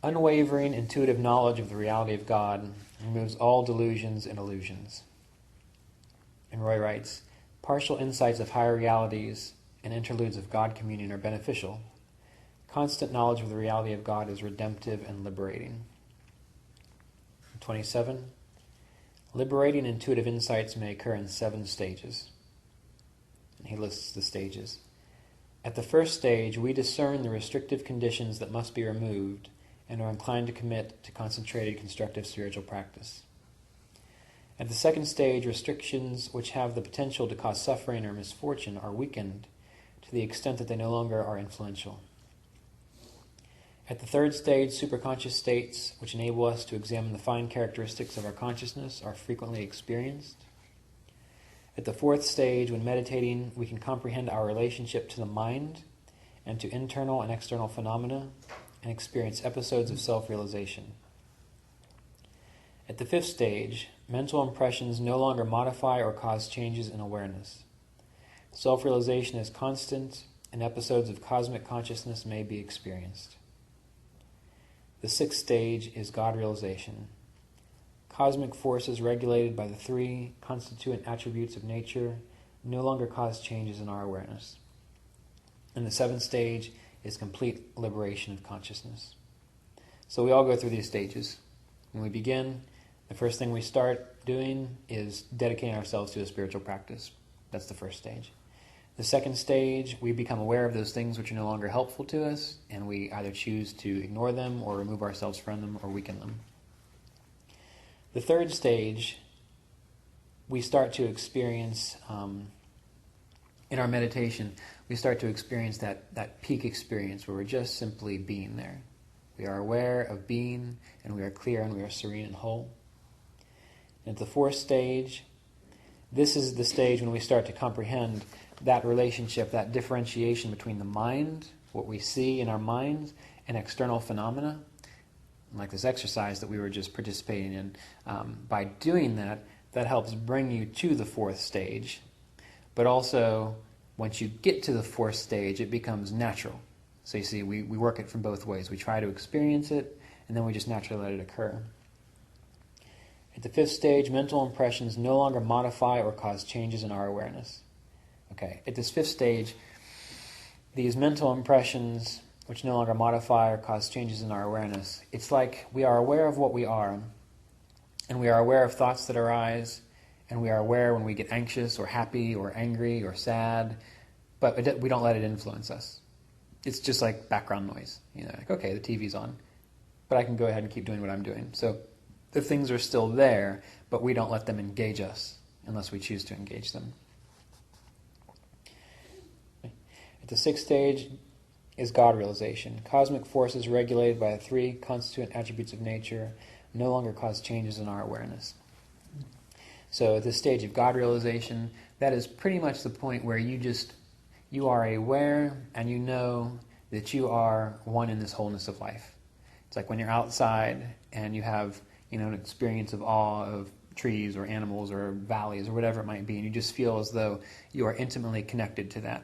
Unwavering, intuitive knowledge of the reality of God removes all delusions and illusions. And Roy writes, partial insights of higher realities and interludes of God communion are beneficial. Constant knowledge of the reality of God is redemptive and liberating. 27. Liberating intuitive insights may occur in 7 stages. And he lists the stages. At the first stage, we discern the restrictive conditions that must be removed and are inclined to commit to concentrated constructive spiritual practice. At the second stage, restrictions which have the potential to cause suffering or misfortune are weakened to the extent that they no longer are influential. At the third stage, superconscious states which enable us to examine the fine characteristics of our consciousness are frequently experienced. At the fourth stage, when meditating, we can comprehend our relationship to the mind and to internal and external phenomena and experience episodes of self-realization. At the fifth stage, mental impressions no longer modify or cause changes in awareness. Self-realization is constant, and episodes of cosmic consciousness may be experienced. The sixth stage is God realization. Cosmic forces regulated by the 3 constituent attributes of nature no longer cause changes in our awareness. And the seventh stage is complete liberation of consciousness. So we all go through these stages. When we begin, the first thing we start doing is dedicating ourselves to a spiritual practice. That's the first stage. The second stage, we become aware of those things which are no longer helpful to us, and we either choose to ignore them or remove ourselves from them or weaken them. The third stage, we start to experience, in our meditation, we start to experience that peak experience where we're just simply being there. We are aware of being, and we are clear, and we are serene and whole. And at the fourth stage, this is the stage when we start to comprehend that relationship, that differentiation between the mind, what we see in our minds, and external phenomena, like this exercise that we were just participating in. By doing that, that helps bring you to the fourth stage. But also, once you get to the fourth stage, it becomes natural. So you see, we work it from both ways. We try to experience it, and then we just naturally let it occur. At the fifth stage, mental impressions no longer modify or cause changes in our awareness. Okay, at this fifth stage, these mental impressions which no longer modify or cause changes in our awareness, it's like we are aware of what we are, and we are aware of thoughts that arise, and we are aware when we get anxious or happy or angry or sad, but we don't let it influence us. It's just like background noise. Like, okay, the TV's on, but I can go ahead and keep doing what I'm doing. So the things are still there, but we don't let them engage us unless we choose to engage them. At the sixth stage is God realization. Cosmic forces regulated by the 3 constituent attributes of nature no longer cause changes in our awareness. So at this stage of God realization, that is pretty much the point where you are aware and you know that you are one in this wholeness of life. It's like when you're outside and you have an experience of awe of trees or animals or valleys or whatever it might be, and you just feel as though you are intimately connected to that.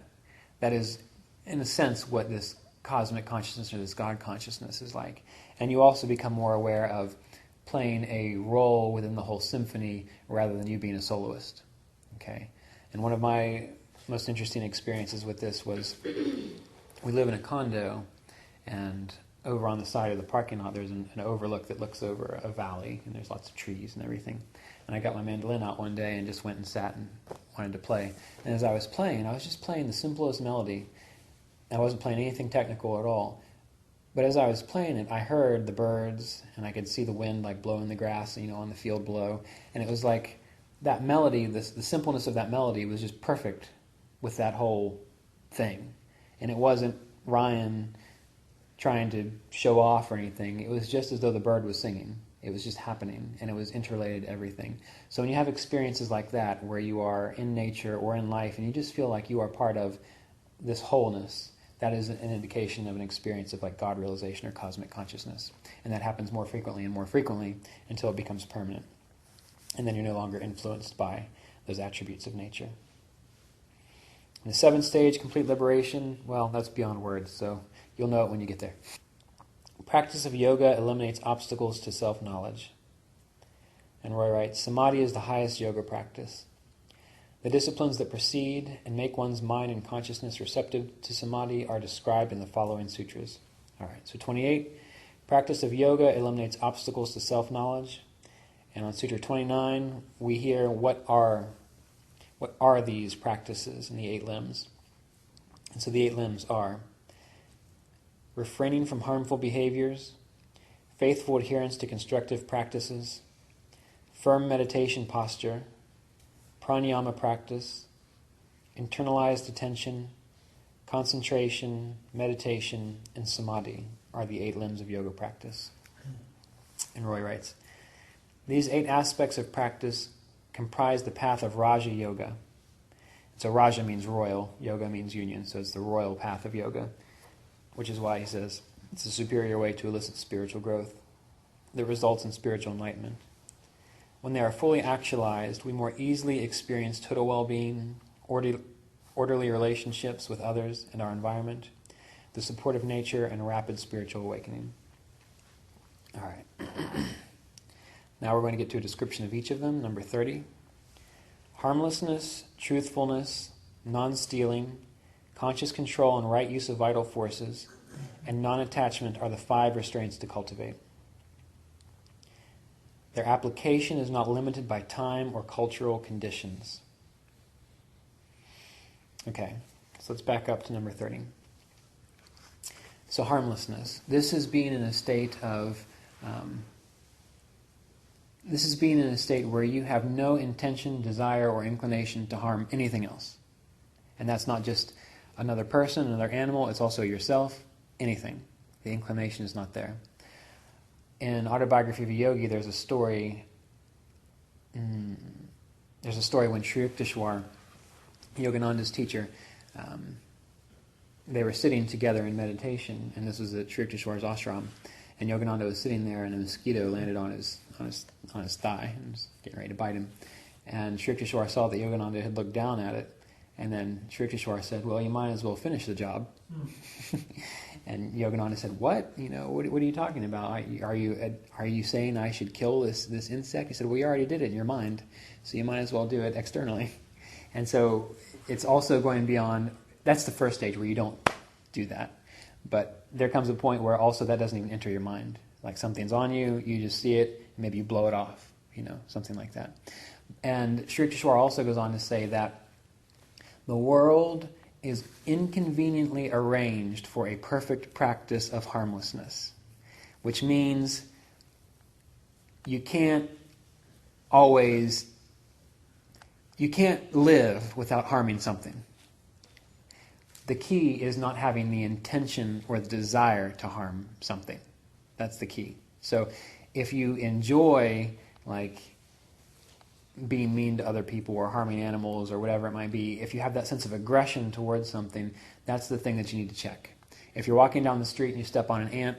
That is, in a sense, what this cosmic consciousness or this God consciousness is like. And you also become more aware of playing a role within the whole symphony rather than you being a soloist. Okay? And one of my most interesting experiences with this was we live in a condo, and over on the side of the parking lot there's an overlook that looks over a valley, and there's lots of trees and everything. And I got my mandolin out one day and just went and sat and wanted to play. And as I was playing, I was just playing the simplest melody. I wasn't playing anything technical at all. But as I was playing it, I heard the birds, and I could see the wind like blowing the grass, on the field below. And it was like that melody, the simpleness of that melody was just perfect with that whole thing. And it wasn't Ryan trying to show off or anything. It was just as though the bird was singing. It was just happening, and it was interrelated to everything. So when you have experiences like that, where you are in nature or in life, and you just feel like you are part of this wholeness, that is an indication of an experience of like God realization or cosmic consciousness. And that happens more frequently and more frequently until it becomes permanent. And then you're no longer influenced by those attributes of nature. And the seventh stage, complete liberation, well, that's beyond words, so you'll know it when you get there. Practice of yoga eliminates obstacles to self-knowledge. And Roy writes, Samadhi is the highest yoga practice. The disciplines that precede and make one's mind and consciousness receptive to Samadhi are described in the following sutras. All right, so 28, practice of yoga eliminates obstacles to self-knowledge. And on Sutra 29, we hear what are these practices in the 8 limbs. And so the 8 limbs are refraining from harmful behaviors, faithful adherence to constructive practices, firm meditation posture, pranayama practice, internalized attention, concentration, meditation, and samadhi are the 8 limbs of yoga practice. And Roy writes, these 8 aspects of practice comprise the path of Raja Yoga. So Raja means royal, yoga means union, so it's the royal path of yoga, which is why he says it's a superior way to elicit spiritual growth that results in spiritual enlightenment. When they are fully actualized, we more easily experience total well-being, orderly relationships with others and our environment, the support of nature, and rapid spiritual awakening. All right. Now we're going to get to a description of each of them. Number 30. Harmlessness, truthfulness, non-stealing, conscious control and right use of vital forces, and non-attachment are the 5 restraints to cultivate. Their application is not limited by time or cultural conditions. Okay, so let's back up to number 30. So harmlessness. This is being in a state of... This is being in a state where you have no intention, desire, or inclination to harm anything else. And that's not just another person, another animal, it's also yourself, anything. The inclination is not there. In Autobiography of a Yogi, there's a story when Sri Yukteswar, Yogananda's teacher, they were sitting together in meditation, and this was at Sri Yukteswar's ashram, and Yogananda was sitting there, and a mosquito landed on his thigh and was getting ready to bite him. And Sri Yukteswar saw that Yogananda had looked down at it, and then Sri Yukteswar said, "Well, you might as well finish the job." And Yogananda said, "What? What are you talking about? Are you saying I should kill this insect?" He said, "Well, you already did it in your mind, so you might as well do it externally." And so it's also going beyond. That's the first stage where you don't do that. But there comes a point where also that doesn't even enter your mind. Like something's on you, you just see it, maybe you blow it off, something like that. And Sri Yukteswar also goes on to say that the world is inconveniently arranged for a perfect practice of harmlessness, which means you can't live without harming something. The key is not having the intention or the desire to harm something. That's the key. So if you enjoy being mean to other people or harming animals or whatever it might be, if you have that sense of aggression towards something, that's the thing that you need to check. If you're walking down the street and you step on an ant,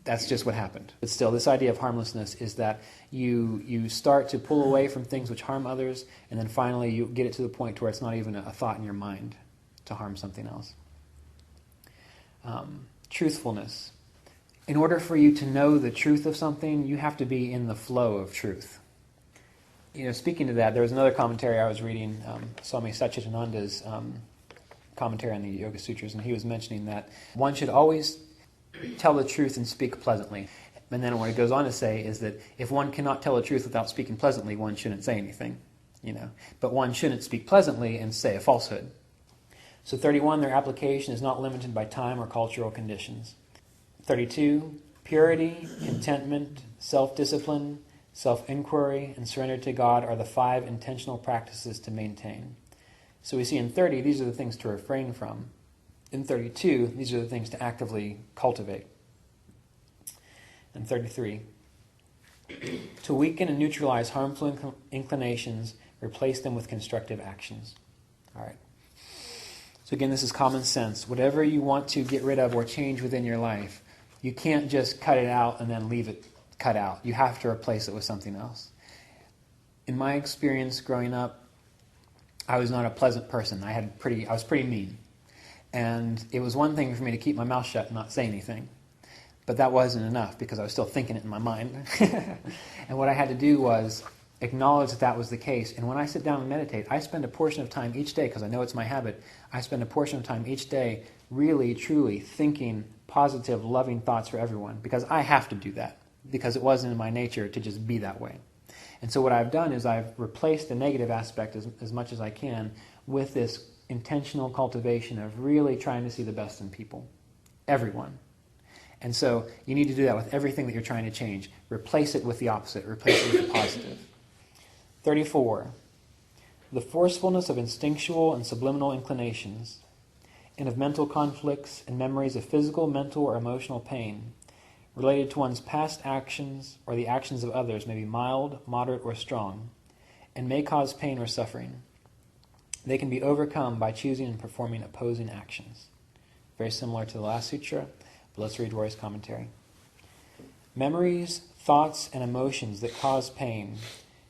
that's just what happened. But still, this idea of harmlessness is that you start to pull away from things which harm others, and then finally you get it to the point where it's not even a thought in your mind to harm something else. Truthfulness. In order for you to know the truth of something, you have to be in the flow of truth. Speaking to that, there was another commentary I was reading, Swami Satchidananda's commentary on the Yoga Sutras, and he was mentioning that one should always tell the truth and speak pleasantly. And then what it goes on to say is that if one cannot tell the truth without speaking pleasantly, one shouldn't say anything. But one shouldn't speak pleasantly and say a falsehood. So 31, their application is not limited by time or cultural conditions. 32, purity, contentment, self-discipline, self-inquiry, and surrender to God are the 5 intentional practices to maintain. So we see in 30, these are the things to refrain from. In 32, these are the things to actively cultivate. And 33, to weaken and neutralize harmful inclinations, replace them with constructive actions. All right. So again, this is common sense. Whatever you want to get rid of or change within your life, you can't just cut it out and then leave it cut out. You have to replace it with something else. In my experience growing up, I was not a pleasant person. I was pretty mean. And it was one thing for me to keep my mouth shut and not say anything. But that wasn't enough because I was still thinking it in my mind. And what I had to do was acknowledge that that was the case. And when I sit down and meditate, I spend a portion of time each day, because I know it's my habit, I spend a portion of time each day really, truly thinking positive, loving thoughts for everyone, because I have to do that, because it wasn't in my nature to just be that way. And so what I've done is I've replaced the negative aspect as much as I can with this intentional cultivation of really trying to see the best in people, everyone. And so you need to do that with everything that you're trying to change. Replace it with the opposite. Replace it with the positive. 34. The forcefulness of instinctual and subliminal inclinations, and of mental conflicts and memories of physical, mental, or emotional pain related to one's past actions or the actions of others may be mild, moderate, or strong, and may cause pain or suffering. They can be overcome by choosing and performing opposing actions. Very similar to the last sutra, but let's read Roy's commentary. Memories, thoughts, and emotions that cause pain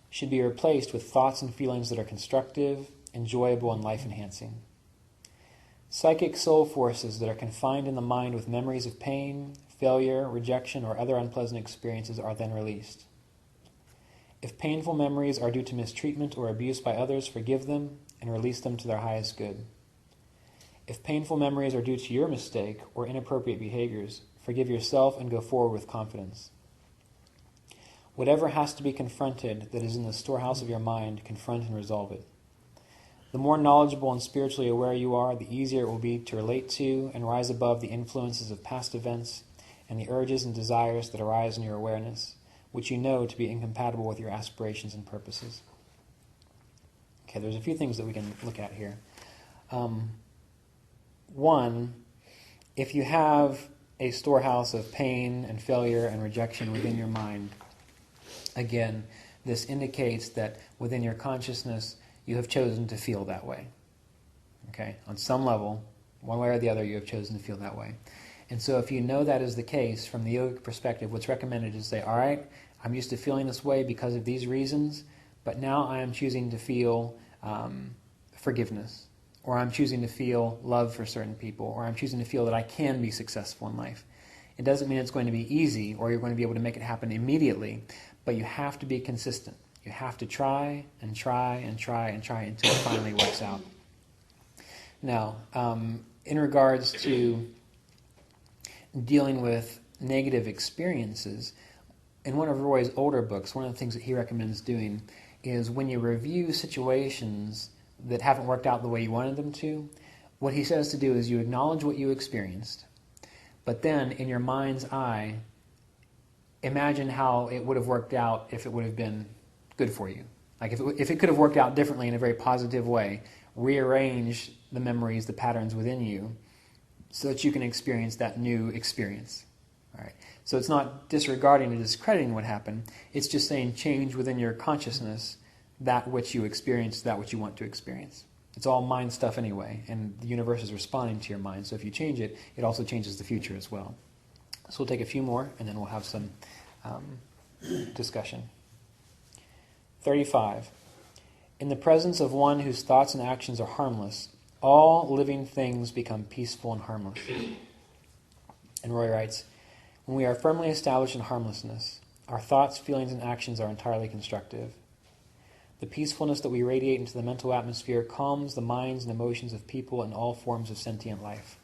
should be replaced with thoughts and feelings that are constructive, enjoyable, and life-enhancing. Psychic soul forces that are confined in the mind with memories of pain, failure, rejection, or other unpleasant experiences are then released. If painful memories are due to mistreatment or abuse by others, forgive them and release them to their highest good. If painful memories are due to your mistake or inappropriate behaviors, forgive yourself and go forward with confidence. Whatever has to be confronted that is in the storehouse of your mind, confront and resolve it. The more knowledgeable and spiritually aware you are, the easier it will be to relate to and rise above the influences of past events and the urges and desires that arise in your awareness, which you know to be incompatible with your aspirations and purposes. Okay, there's a few things that we can look at here. One, if you have a storehouse of pain and failure and rejection within your mind, again, this indicates that within your consciousness, you have chosen to feel that way. Okay, on some level, one way or the other, you have chosen to feel that way. And so if you know that is the case, from the yogic perspective, what's recommended is to say, all right, I'm used to feeling this way because of these reasons, but now I am choosing to feel forgiveness, or I'm choosing to feel love for certain people, or I'm choosing to feel that I can be successful in life. It doesn't mean it's going to be easy, or you're going to be able to make it happen immediately, but you have to be consistent. You have to try and try and try and try until it finally works out. Now, in regards to dealing with negative experiences, in one of Roy's older books, one of the things that he recommends doing is when you review situations that haven't worked out the way you wanted them to, what he says to do is you acknowledge what you experienced, but then in your mind's eye, imagine how it would have worked out if it would have been good for you. Like if it could have worked out differently in a very positive way, rearrange the memories, the patterns within you, so that you can experience that new experience. All right. So it's not disregarding or discrediting what happened. It's just saying change within your consciousness that which you experience, that which you want to experience. It's all mind stuff anyway, and the universe is responding to your mind. So if you change it, it also changes the future as well. So we'll take a few more, and then we'll have some discussion. 35. In the presence of one whose thoughts and actions are harmless, all living things become peaceful and harmless. And Roy writes, when we are firmly established in harmlessness, our thoughts, feelings, and actions are entirely constructive. The peacefulness that we radiate into the mental atmosphere calms the minds and emotions of people and all forms of sentient life.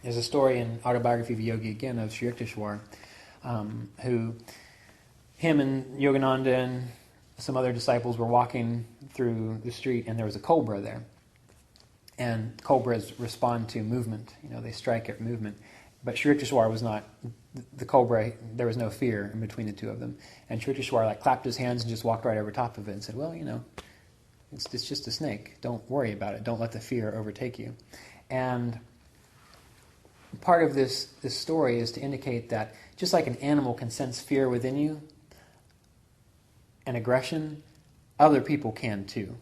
There's a story in Autobiography of a Yogi, again, of Sri Yukteswar, who, him and Yogananda and some other disciples were walking through the street, and there was a cobra there. And cobras respond to movement. They strike at movement. But Sri Yukteswar was not the cobra. There was no fear in between the two of them. And Sri Yukteswar clapped his hands and just walked right over top of it and said, well, it's just a snake. Don't worry about it. Don't let the fear overtake you. And part of this story is to indicate that just like an animal can sense fear within you and aggression, other people can too.